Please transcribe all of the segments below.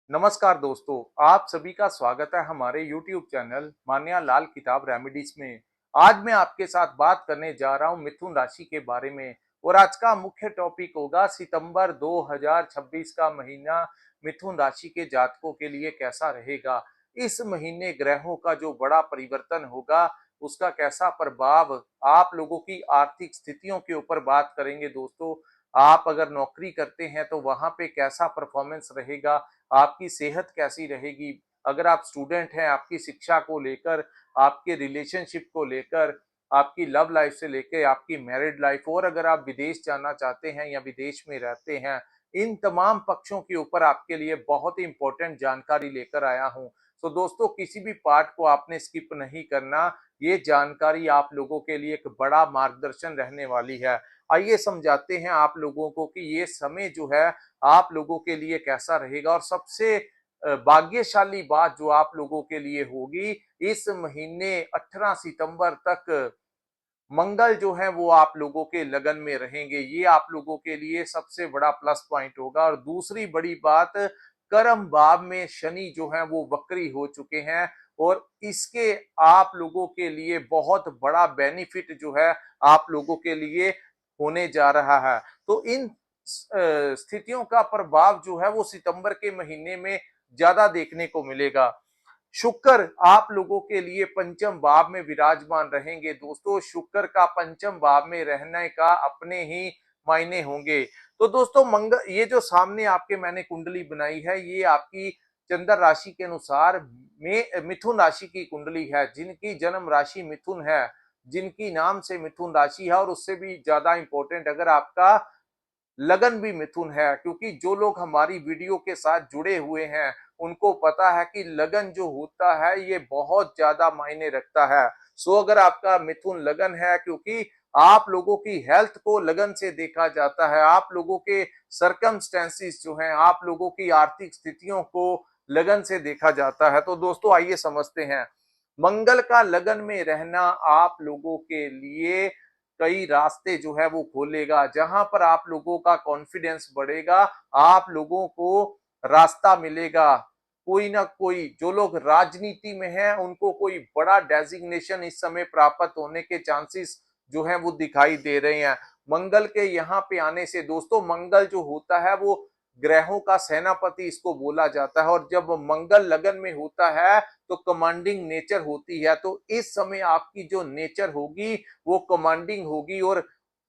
नमस्कार दोस्तों, आप सभी का स्वागत है हमारे YouTube चैनल मान्या लाल किताब रेमेडीज में। आज मैं आपके साथ बात करने जा रहा हूं मिथुन राशि के बारे में और आज का मुख्य टॉपिक होगा सितंबर 2026 का महीना मिथुन राशि के जातकों के लिए कैसा रहेगा। इस महीने ग्रहों का जो बड़ा परिवर्तन होगा उसका कैसा प्रभाव आप लोगों की आर्थिक स्थितियों के ऊपर बात करेंगे दोस्तों। आप अगर नौकरी करते हैं तो वहां पे कैसा परफॉर्मेंस रहेगा, आपकी सेहत कैसी रहेगी, अगर आप स्टूडेंट हैं आपकी शिक्षा को लेकर, आपके रिलेशनशिप को लेकर, आपकी लव लाइफ से लेकर आपकी मैरिड लाइफ, और अगर आप विदेश जाना चाहते हैं या विदेश में रहते हैं, इन तमाम पक्षों के ऊपर आपके लिए बहुत ही इंपॉर्टेंट जानकारी लेकर आया हूं। तो दोस्तों किसी भी पार्ट को आपने स्किप नहीं करना, ये जानकारी आप लोगों के लिए एक बड़ा मार्गदर्शन रहने वाली है। आइए समझाते हैं आप लोगों को कि ये समय जो है आप लोगों के लिए कैसा रहेगा। और सबसे भाग्यशाली बात जो आप लोगों के लिए होगी, इस महीने 18 सितंबर तक मंगल जो है वो आप लोगों के लगन में रहेंगे। ये आप लोगों के लिए सबसे बड़ा प्लस पॉइंट होगा। और दूसरी बड़ी बात, कर्म भाव में शनि जो है वो वक्री हो चुके हैं और इसके आप लोगों के लिए बहुत बड़ा बेनिफिट जो है आप लोगों के लिए होने जा रहा है। तो इन स्थितियों का प्रभाव जो है वो सितंबर के महीने में ज्यादा देखने को मिलेगा। शुक्र आप लोगों के लिए पंचम भाव में विराजमान रहेंगे दोस्तों। शुक्र का पंचम भाव में रहने का अपने ही मायने होंगे। तो दोस्तों मंगल, ये जो सामने आपके मैंने कुंडली बनाई है, ये आपकी चंद्र राशि के अनुसार में मिथुन राशि की कुंडली है। जिनकी जन्म राशि मिथुन है, जिनकी नाम से मिथुन राशि है, और उससे भी ज्यादा इंपॉर्टेंट अगर आपका लगन भी मिथुन है, क्योंकि जो लोग हमारी वीडियो के साथ जुड़े हुए हैं उनको पता है कि लगन जो होता है ये बहुत ज्यादा मायने रखता है। सो अगर आपका मिथुन लगन है, क्योंकि आप लोगों की हेल्थ को लगन से देखा जाता है, आप लोगों के सरकमस्टेंसेस जो हैं, आप लोगों की आर्थिक स्थितियों को लगन से देखा जाता है। तो दोस्तों आइए समझते हैं। मंगल का लगन में रहना आप लोगों के लिए कई रास्ते जो है वो खोलेगा, जहां पर आप लोगों का कॉन्फिडेंस बढ़ेगा, आप लोगों को रास्ता मिलेगा। कोई ना कोई, जो लोग राजनीति में हैं उनको कोई बड़ा डेजिग्नेशन इस समय प्राप्त होने के चांसेस जो है वो दिखाई दे रहे हैं मंगल के यहाँ पे आने से। दोस्तों मंगल जो होता है वो ग्रहों का सेनापति इसको बोला जाता है, और जब मंगल लगन में होता है तो कमांडिंग नेचर होती है। तो इस समय आपकी जो नेचर होगी वो कमांडिंग होगी, और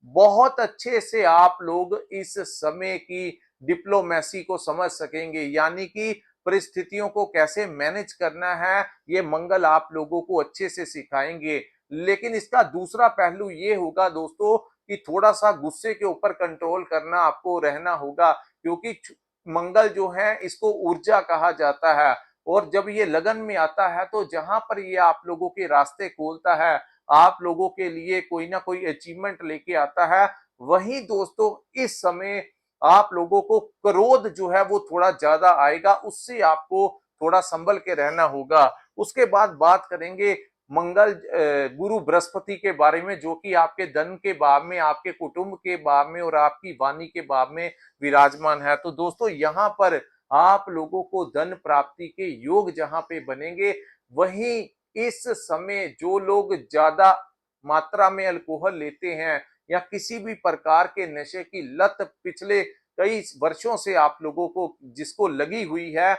बहुत अच्छे से आप लोग इस समय की डिप्लोमेसी को समझ सकेंगे, यानी कि परिस्थितियों को कैसे मैनेज करना है ये मंगल आप लोगों को अच्छे से सिखाएंगे। लेकिन इसका दूसरा पहलू ये होगा दोस्तों कि थोड़ा सा गुस्से के ऊपर कंट्रोल करना आपको रहना होगा, क्योंकि मंगल जो है इसको ऊर्जा कहा जाता है। और जब ये लगन में आता है तो जहां पर ये आप लोगों के रास्ते खोलता है, आप लोगों के लिए कोई ना कोई अचीवमेंट लेके आता है, वहीं दोस्तों इस समय आप लोगों को क्रोध जो है वो थोड़ा ज्यादा आएगा, उससे आपको थोड़ा संभल के रहना होगा। उसके बाद बात करेंगे मंगल गुरु बृहस्पति के बारे में, जो कि आपके धन के भाव में, आपके कुटुंब के भाव में और आपकी वाणी के भाव में विराजमान है। तो दोस्तों यहाँ पर आप लोगों को धन प्राप्ति के योग जहां पे बनेंगे, वहीं इस समय जो लोग ज्यादा मात्रा में अल्कोहल लेते हैं या किसी भी प्रकार के नशे की लत पिछले कई वर्षों से आप लोगों को जिसको लगी हुई है,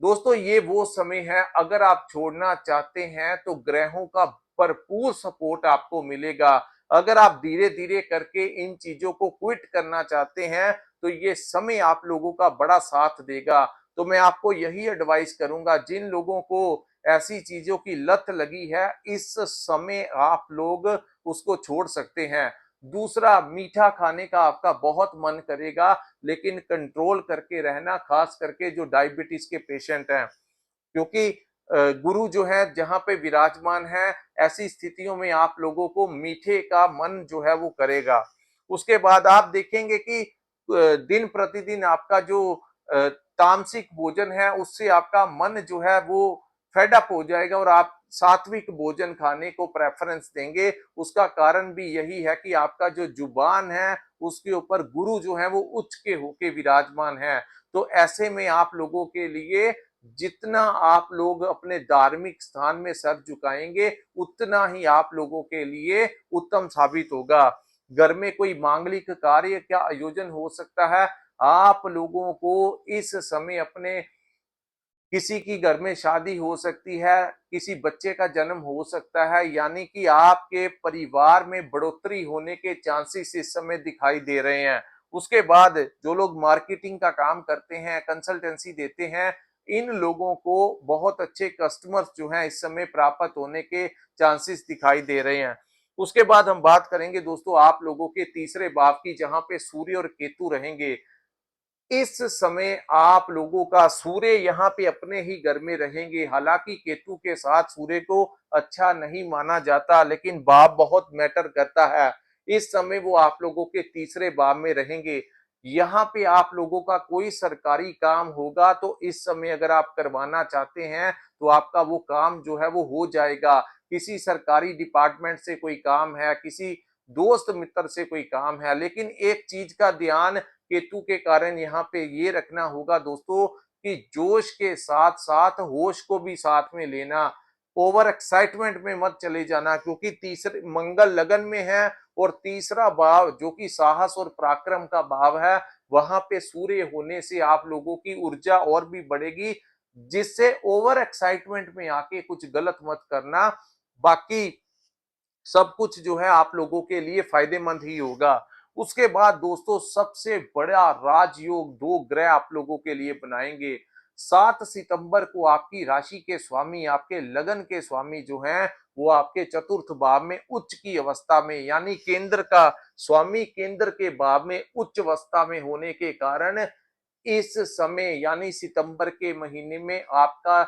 दोस्तों ये वो समय है। अगर आप छोड़ना चाहते हैं तो ग्रहों का भरपूर सपोर्ट आपको मिलेगा। अगर आप धीरे धीरे करके इन चीजों को क्विट करना चाहते हैं तो ये समय आप लोगों का बड़ा साथ देगा। तो मैं आपको यही एडवाइस करूंगा, जिन लोगों को ऐसी चीजों की लत लगी है, इस समय आप लोग उसको छोड़ सकते हैं। दूसरा, मीठा खाने का आपका बहुत मन करेगा, लेकिन कंट्रोल करके रहना, खास करके जो डायबिटीज के पेशेंट हैं, क्योंकि गुरु जो है जहां पे विराजमान है, ऐसी स्थितियों में आप लोगों को मीठे का मन जो है वो करेगा। उसके बाद आप देखेंगे कि दिन प्रतिदिन आपका जो तामसिक भोजन है उससे आपका मन जो है वो फेड अप हो जाएगा और आप सात्विक भोजन खाने को प्रेफरेंस देंगे। उसका कारण भी यही है कि आपका जो जुबान है उसके ऊपर गुरु जो है वो उच्च के होके विराजमान है। तो ऐसे में आप लोगों के लिए जितना आप लोग अपने धार्मिक स्थान में सर झुकाएंगे उतना ही आप लोगों के लिए उत्तम साबित होगा। घर में कोई मांगलिक कार्य का आयोजन हो सकता है। आप लोगों को इस समय अपने किसी की घर में शादी हो सकती है, किसी बच्चे का जन्म हो सकता है, यानी कि आपके परिवार में बढ़ोतरी होने के चांसेस इस समय दिखाई दे रहे हैं। उसके बाद जो लोग मार्केटिंग का काम करते हैं, कंसल्टेंसी देते हैं, इन लोगों को बहुत अच्छे कस्टमर्स जो हैं इस समय प्राप्त होने के चांसेस दिखाई दे रहे हैं। उसके बाद हम बात करेंगे दोस्तों आप लोगों के तीसरे भाव की, जहां पे सूर्य और केतु रहेंगे। इस समय आप लोगों का सूर्य यहाँ पे अपने ही घर में रहेंगे। हालांकि केतु के साथ सूर्य को अच्छा नहीं माना जाता, लेकिन भाव बहुत मैटर करता है। इस समय वो आप लोगों के तीसरे भाव में रहेंगे। यहाँ पे आप लोगों का कोई सरकारी काम होगा तो इस समय अगर आप करवाना चाहते हैं तो आपका वो काम जो है वो हो जाएगा। किसी सरकारी डिपार्टमेंट से कोई काम है, किसी दोस्त मित्र से कोई काम है, लेकिन एक चीज का ध्यान केतु के कारण यहाँ पे ये रखना होगा दोस्तों कि जोश के साथ साथ होश को भी साथ में लेना। ओवर एक्साइटमेंट में मत चले जाना, क्योंकि तीसरे मंगल लगन में है और तीसरा भाव जो कि साहस और पराक्रम का भाव है, वहां पे सूर्य होने से आप लोगों की ऊर्जा और भी बढ़ेगी, जिससे ओवर एक्साइटमेंट में आके कुछ गलत मत करना। बाकी सब कुछ जो है आप लोगों के लिए फायदेमंद ही होगा। उसके बाद दोस्तों सबसे बड़ा राजयोग दो ग्रह आप लोगों के लिए बनाएंगे। 7 सितंबर को आपकी राशि के स्वामी, आपके लगन के स्वामी जो हैं वो आपके चतुर्थ भाव में उच्च की अवस्था में, यानी केंद्र का स्वामी केंद्र के भाव में उच्च अवस्था में होने के कारण इस समय यानी सितंबर के महीने में आपका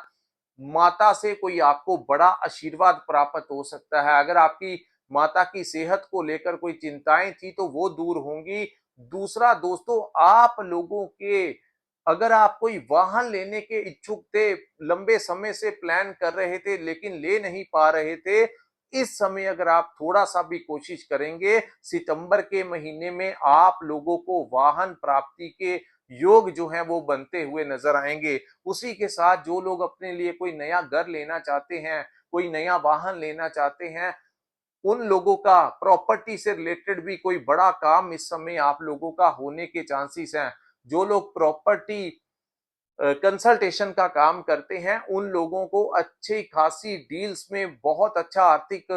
माता से कोई आपको बड़ा आशीर्वाद प्राप्त हो सकता है। अगर आपकी माता की सेहत को लेकर कोई चिंताएं थी तो वो दूर होंगी। दूसरा दोस्तों आप लोगों के अगर आप कोई वाहन लेने के इच्छुक थे, लंबे समय से प्लान कर रहे थे लेकिन ले नहीं पा रहे थे, इस समय अगर आप थोड़ा-सा भी कोशिश करेंगे, सितंबर के महीने में आप लोगों को वाहन प्राप्ति के योग जो हैं वो बनते हुए नज़र आएँगे। उसी के साथ जो लोग अपने लिए कोई नया घर लेना चाहते हैं, कोई नया वाहन लेना चाहते हैं, उन लोगों का प्रॉपर्टी से रिलेटेड भी कोई बड़ा काम इस समय आप लोगों का होने के चांसेस हैं। जो लोग प्रॉपर्टी कंसल्टेशन का काम करते हैं उन लोगों को अच्छी खासी डील्स में बहुत अच्छा आर्थिक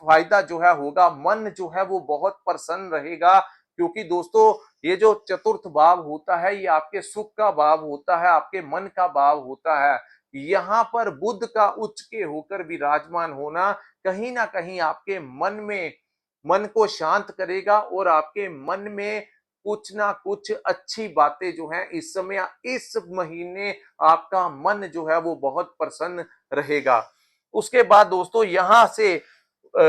फायदा जो है होगा। मन जो है वो बहुत प्रसन्न रहेगा, क्योंकि दोस्तों ये जो चतुर्थ भाव होता है ये आपके सुख का भाव होता है, आपके मन का भाव होता है। यहाँ पर बुध का उच्च के होकर विराजमान होना कहीं ना कहीं आपके मन को शांत करेगा और आपके मन में कुछ ना कुछ अच्छी बातें जो हैं इस समय इस महीने आपका मन जो है वो बहुत प्रसन्न रहेगा। उसके बाद दोस्तों यहाँ से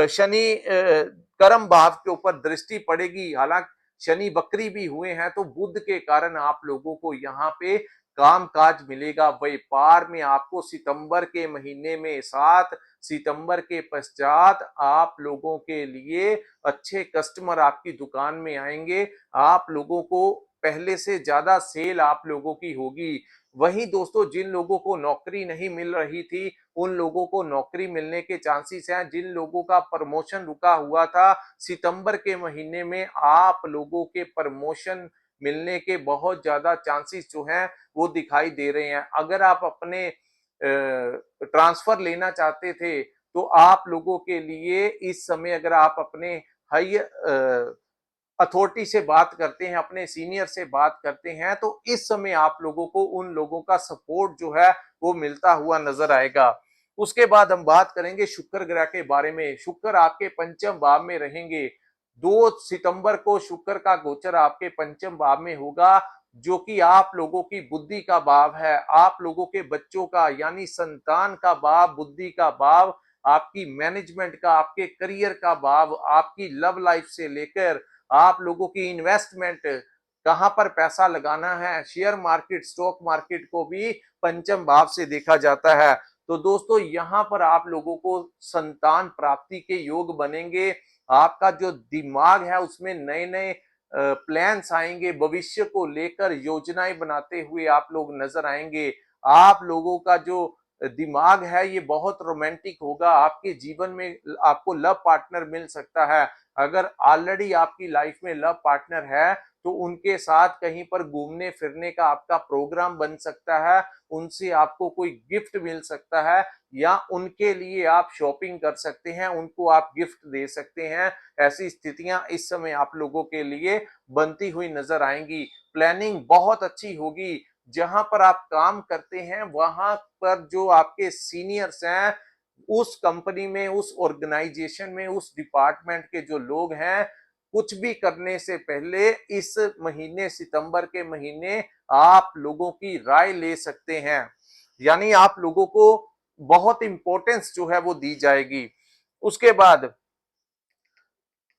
शनि कर्म भाव के ऊपर दृष्टि पड़ेगी। हालांकि शनि वक्री भी हुए हैं तो बुध के कारण आप लोगों को यहाँ पे काम काज मिलेगा। व्यापार में आपको सितंबर के महीने में 7 सितंबर के पश्चात आप लोगों के लिए अच्छे कस्टमर आपकी दुकान में आएंगे। आप लोगों को पहले से ज्यादा सेल आप लोगों की होगी। वहीं दोस्तों जिन लोगों को नौकरी नहीं मिल रही थी उन लोगों को नौकरी मिलने के चांसेस हैं। जिन लोगों का प्रमोशन रुका हुआ था सितंबर के महीने में आप लोगों के प्रमोशन मिलने के बहुत ज्यादा चांसेस जो हैं वो दिखाई दे रहे हैं। अगर आप अपने ट्रांसफर लेना चाहते थे तो आप लोगों के लिए इस समय अगर आप अपने हाई अथॉरिटी से बात करते हैं, अपने सीनियर से बात करते हैं, तो इस समय आप लोगों को उन लोगों का सपोर्ट जो है वो मिलता हुआ नजर आएगा। उसके बाद हम बात करेंगे शुक्र ग्रह के बारे में। शुक्र आपके पंचम भाव में रहेंगे। 2 सितंबर को शुक्र का गोचर आपके पंचम भाव में होगा, जो कि आप लोगों की बुद्धि का भाव है। आप लोगों के बच्चों का यानी संतान का भाव, बुद्धि का भाव, आपकी मैनेजमेंट का, आपके करियर का भाव, आपकी लव लाइफ से लेकर आप लोगों की इन्वेस्टमेंट, कहां पर पैसा लगाना है, शेयर मार्केट, स्टॉक मार्केट को भी पंचम भाव से देखा जाता है। तो दोस्तों यहाँ पर आप लोगों को संतान प्राप्ति के योग बनेंगे। आपका जो दिमाग है उसमें नए नए प्लान्स आएंगे, भविष्य को लेकर योजनाएं बनाते हुए आप लोग नजर आएंगे। आप लोगों का जो दिमाग है ये बहुत रोमांटिक होगा। आपके जीवन में आपको लव पार्टनर मिल सकता है। अगर ऑलरेडी आपकी लाइफ में लव पार्टनर है तो उनके साथ कहीं पर घूमने फिरने का आपका प्रोग्राम बन सकता है। उनसे आपको कोई गिफ्ट मिल सकता है या उनके लिए आप शॉपिंग कर सकते हैं, उनको आप गिफ्ट दे सकते हैं। ऐसी स्थितियां इस समय आप लोगों के लिए बनती हुई नजर आएंगी। प्लानिंग बहुत अच्छी होगी। जहां पर आप काम करते हैं वहां पर जो आपके सीनियर्स हैं, उस कंपनी में, उस ऑर्गेनाइजेशन में, उस डिपार्टमेंट के जो लोग हैं, कुछ भी करने से पहले इस महीने, सितंबर के महीने, आप लोगों की राय ले सकते हैं। यानी आप लोगों को बहुत इंपॉर्टेंस जो है वो दी जाएगी। उसके बाद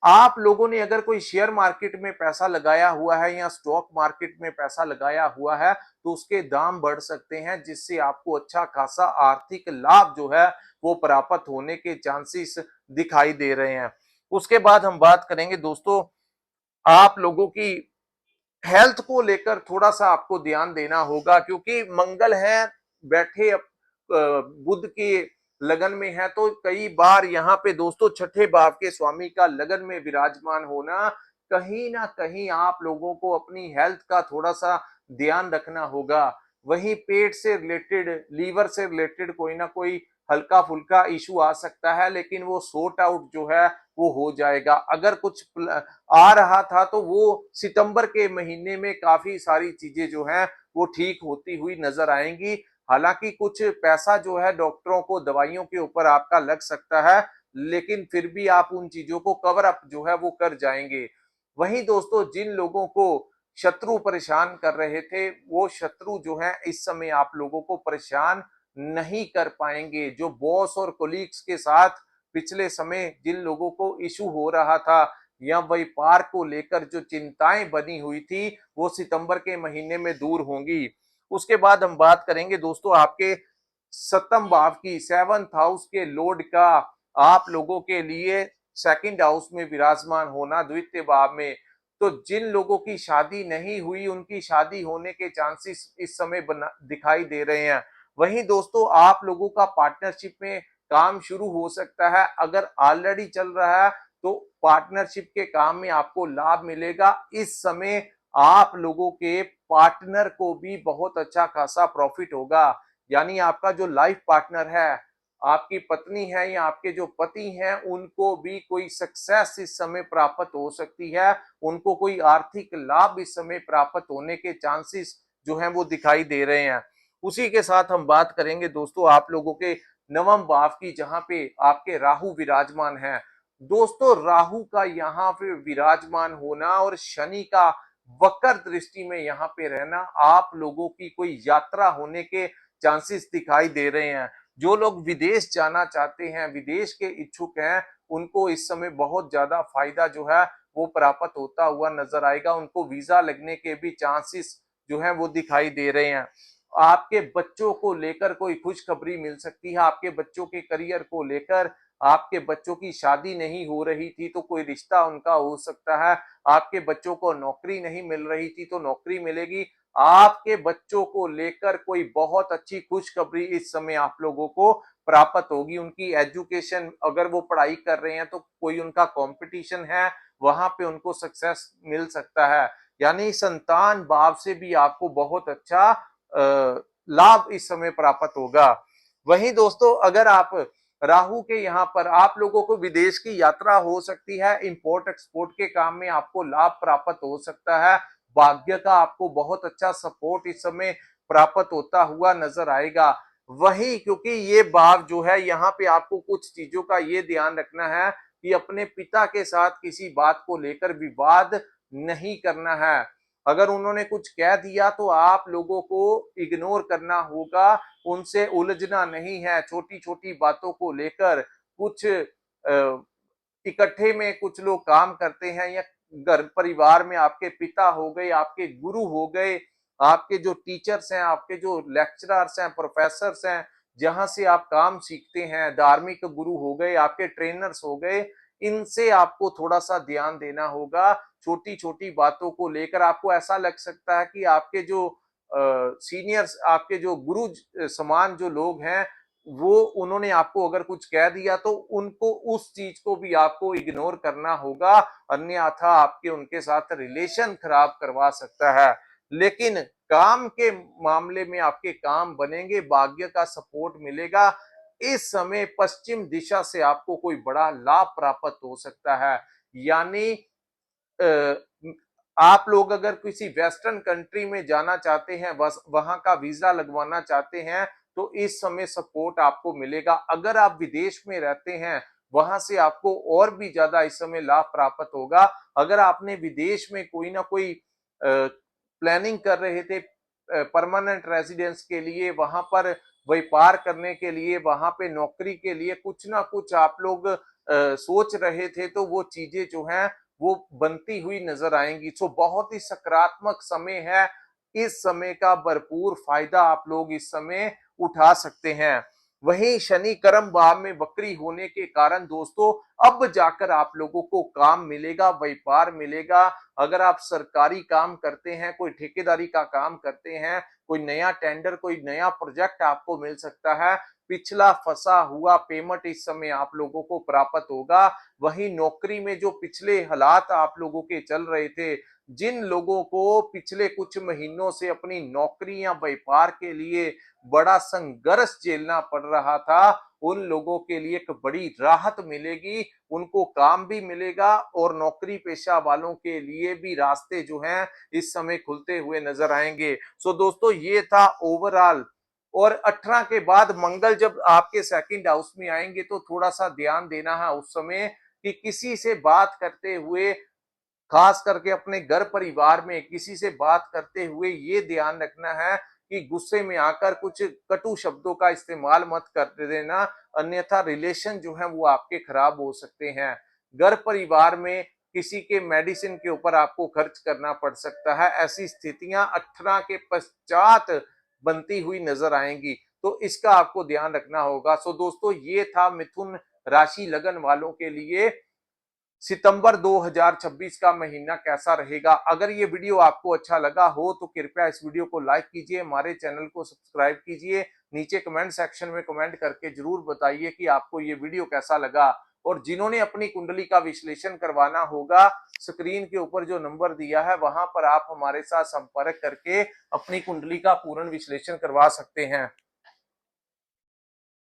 आप लोगों ने अगर कोई शेयर मार्केट में पैसा लगाया हुआ है या स्टॉक मार्केट में पैसा लगाया हुआ है तो उसके दाम बढ़ सकते हैं, जिससे आपको अच्छा खासा आर्थिक लाभ जो है वो प्राप्त होने के चांसेस दिखाई दे रहे हैं। उसके बाद हम बात करेंगे दोस्तों, आप लोगों की हेल्थ को लेकर थोड़ा सा आपको ध्यान देना होगा, क्योंकि मंगल है बैठे बुध के लगन में है, तो कई बार यहाँ पे दोस्तों छठे भाव के स्वामी का लगन में विराजमान होना, कहीं ना कहीं आप लोगों को अपनी हेल्थ का थोड़ा सा ध्यान रखना होगा। वहीं पेट से रिलेटेड, लीवर से रिलेटेड कोई ना कोई हल्का फुल्का इशू आ सकता है, लेकिन वो सॉर्ट आउट जो है वो हो जाएगा। अगर कुछ आ रहा था तो वो सितंबर के महीने में काफी सारी चीजें जो हैं वो ठीक होती हुई नजर आएंगी। हालांकि कुछ पैसा जो है डॉक्टरों को दवाइयों के ऊपर आपका लग सकता है, लेकिन फिर भी आप उन चीजों को कवर अप जो है वो कर जाएंगे। वहीं दोस्तों जिन लोगों को शत्रु परेशान कर रहे थे, वो शत्रु जो है इस समय आप लोगों को परेशान नहीं कर पाएंगे। जो बॉस और कोलीग्स के साथ पिछले समय जिन लोगों को इशू हो रहा था या व्यापार को लेकर जो चिंताएं बनी हुई थी, वो सितंबर के महीने में दूर होंगी। उसके बाद हम बात करेंगे दोस्तों आपके सप्तम भाव की, सेवंथ हाउस के लॉर्ड का आप लोगों के लिए सेकंड हाउस में विराजमान होना, द्वितीय भाव में। तो जिन लोगों की शादी नहीं हुई उनकी शादी होने के चांसेस इस समय दिखाई दे रहे हैं। वहीं दोस्तों आप लोगों का पार्टनरशिप में काम शुरू हो सकता है। अगर ऑलरेडी चल रहा है तो पार्टनरशिप के काम में आपको लाभ मिलेगा। इस समय आप लोगों के पार्टनर को भी बहुत अच्छा खासा प्रॉफिट होगा। यानी आपका जो लाइफ पार्टनर है, आपकी पत्नी है या आपके जो पति हैं, उनको भी कोई सक्सेस इस समय प्राप्त हो सकती है। उनको कोई आर्थिक लाभ इस समय प्राप्त होने के चांसेस जो हैं वो दिखाई दे रहे हैं। उसी के साथ हम बात करेंगे दोस्तों आप लोगों के नवम भाव की, जहां पे आपके राहु विराजमान है। दोस्तों राहु का यहाँ पे विराजमान होना और शनि का वक्र दृष्टि में यहाँ पे रहना, आप लोगों की कोई यात्रा होने के चांसेस दिखाई दे रहे हैं। जो लोग विदेश जाना चाहते हैं, विदेश के इच्छुक हैं, उनको इस समय बहुत ज्यादा फायदा जो है वो प्राप्त होता हुआ नजर आएगा। उनको वीजा लगने के भी चांसेस जो है वो दिखाई दे रहे हैं। आपके बच्चों को लेकर कोई खुशखबरी मिल सकती है। आपके बच्चों के करियर को लेकर, आपके बच्चों की शादी नहीं हो रही थी तो कोई रिश्ता उनका हो सकता है। आपके बच्चों को नौकरी नहीं मिल रही थी तो नौकरी मिलेगी। आपके बच्चों को लेकर कोई बहुत अच्छी खुशखबरी इस समय आप लोगों को प्राप्त होगी। उनकी एजुकेशन, अगर वो पढ़ाई कर रहे हैं तो कोई उनका कंपटीशन है, वहां पे उनको सक्सेस मिल सकता है। यानी संतान भाव से भी आपको बहुत अच्छा लाभ इस समय प्राप्त होगा। वहीं दोस्तों अगर आप राहु के यहाँ पर, आप लोगों को विदेश की यात्रा हो सकती है। इंपोर्ट एक्सपोर्ट के काम में आपको लाभ प्राप्त हो सकता है। भाग्य का आपको बहुत अच्छा सपोर्ट इस समय प्राप्त होता हुआ नजर आएगा। वहीं क्योंकि ये भाव जो है, यहाँ पे आपको कुछ चीजों का ये ध्यान रखना है कि अपने पिता के साथ किसी बात को लेकर विवाद नहीं करना है। अगर उन्होंने कुछ कह दिया तो आप लोगों को इग्नोर करना होगा, उनसे उलझना नहीं है। छोटी छोटी बातों को लेकर कुछ इकट्ठे में कुछ लोग काम करते हैं, या घर परिवार में आपके पिता हो गए, आपके गुरु हो गए, आपके जो टीचर्स हैं, आपके जो लेक्चरर्स हैं, प्रोफेसर्स हैं, जहां से आप काम सीखते हैं, धार्मिक गुरु हो गए, आपके ट्रेनर्स हो गए, इनसे आपको थोड़ा सा ध्यान देना होगा। छोटी छोटी बातों को लेकर आपको ऐसा लग सकता है कि आपके जो सीनियर्स, आपके जो गुरु समान जो लोग हैं, वो उन्होंने आपको अगर कुछ कह दिया तो उनको, उस चीज को भी आपको इग्नोर करना होगा, अन्यथा आपके उनके साथ रिलेशन खराब करवा सकता है। लेकिन काम के मामले में आपके काम बनेंगे, भाग्य का सपोर्ट मिलेगा। इस समय पश्चिम दिशा से आपको कोई बड़ा लाभ प्राप्त हो सकता है। यानी अ, आप लोग अगर किसी वेस्टर्न कंट्री में जाना चाहते हैं, वहां का वीजा लगवाना चाहते हैं, तो इस समय सपोर्ट आपको मिलेगा। अगर आप विदेश में रहते हैं, वहां से आपको और भी ज्यादा इस समय लाभ प्राप्त होगा। अगर आपने विदेश में कोई ना कोई प्लानिंग कर रहे थे परमानेंट रेजिडेंस के लिए, वहां पर व्यापार करने के लिए, वहां पे नौकरी के लिए कुछ ना कुछ आप लोग सोच रहे थे, तो वो चीजें जो हैं वो बनती हुई नजर आएंगी। सो बहुत ही सकारात्मक समय है। इस समय का भरपूर फायदा आप लोग इस समय उठा सकते हैं। वहीं शनि कर्म भाव में वक्री होने के कारण दोस्तों, अब जाकर आप लोगों को काम मिलेगा, व्यापार मिलेगा। अगर आप सरकारी काम करते हैं, कोई ठेकेदारी का काम करते हैं, कोई नया टेंडर, कोई नया प्रोजेक्ट आपको मिल सकता है। पिछला फंसा हुआ पेमेंट इस समय आप लोगों को प्राप्त होगा। वहीं नौकरी में जो पिछले हालात आप लोगों के चल रहे थे, जिन लोगों को पिछले कुछ महीनों से अपनी नौकरी या व्यापार के लिए बड़ा संघर्ष झेलना पड़ रहा था, उन लोगों के लिए एक बड़ी राहत मिलेगी। उनको काम भी मिलेगा और नौकरी पेशा वालों के लिए भी रास्ते जो हैं इस समय खुलते हुए नजर आएंगे। सो दोस्तों, ये था ओवरऑल। और 18 के बाद मंगल जब आपके सेकंड हाउस में आएंगे, तो थोड़ा सा ध्यान देना है उस समय कि किसी से बात करते हुए, खास करके अपने घर परिवार में किसी से बात करते हुए ये ध्यान रखना है कि गुस्से में आकर कुछ कटु शब्दों का इस्तेमाल मत कर देना, अन्यथा रिलेशन जो है वो आपके खराब हो सकते हैं। घर परिवार में किसी के मेडिसिन के ऊपर आपको खर्च करना पड़ सकता है। ऐसी स्थितियां 18 के पश्चात बनती हुई नजर आएंगी, तो इसका आपको ध्यान रखना होगा। सो दोस्तों, ये था मिथुन राशि लगन वालों के लिए सितंबर 2026 का महीना कैसा रहेगा। अगर ये वीडियो आपको अच्छा लगा हो तो कृपया इस वीडियो को लाइक कीजिए, हमारे चैनल को सब्सक्राइब कीजिए। नीचे कमेंट सेक्शन में कमेंट करके जरूर बताइए कि आपको ये वीडियो कैसा लगा। और जिन्होंने अपनी कुंडली का विश्लेषण करवाना होगा, स्क्रीन के ऊपर जो नंबर दिया है वहां पर आप हमारे साथ संपर्क करके अपनी कुंडली का पूर्ण विश्लेषण करवा सकते हैं।